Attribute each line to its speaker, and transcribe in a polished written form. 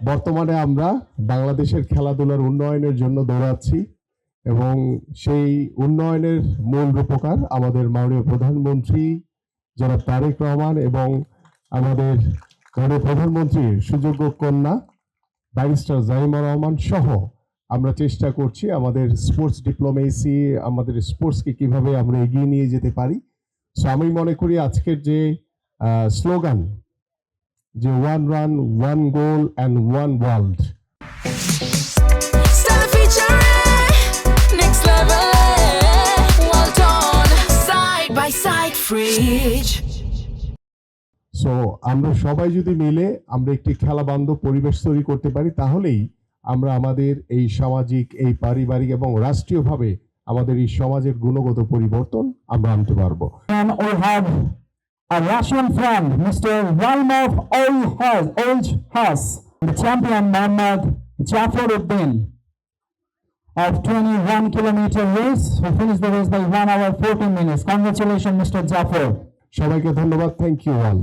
Speaker 1: বর্তমানে আমরা বাংলাদেশের খেলাধুলার উন্নয়নের জন্য দৌড়াচ্ছি এবং সেই উন্নয়নের মূল রূপকার আমাদের মাননীয় প্রধানমন্ত্রী জনাব তারেক রহমান এবং আমাদের মাননীয় প্রধানমন্ত্রীর সুযোগ্য কন্যা ব্যারিস্টার জাইমা রহমান সহ আমরা চেষ্টা করছি আমাদের স্পোর্টস ডিপ্লোমেসি, আমাদের স্পোর্টসকে কিভাবে আমরা এগিয়ে নিয়ে যেতে পারি। সো আমি মনে করি আজকের যে স্লোগান, যে one run, one goal and one world, so আমরা সবাই যদি মিলে আমরা একটি খেলা বান্ধব পরিবেশ তৈরি করতে পারি, তাহলেই আমরা আমাদের এই সামাজিক, এই পারিবারিক এবং রাষ্ট্রীয়ভাবে আমাদের এই সমাজের গুণগত পরিবর্তন আমরা আনতে পারবো।
Speaker 2: We have a Russian friend, Mr. Valmov Oljhas, the champion Mohammad Jafaruddin of 21-kilometer race, who finished the race by 1 hour 14 minutes. Congratulations, Mr. Jafar.
Speaker 1: সবাইকে ধন্যবাদ। Thank you all.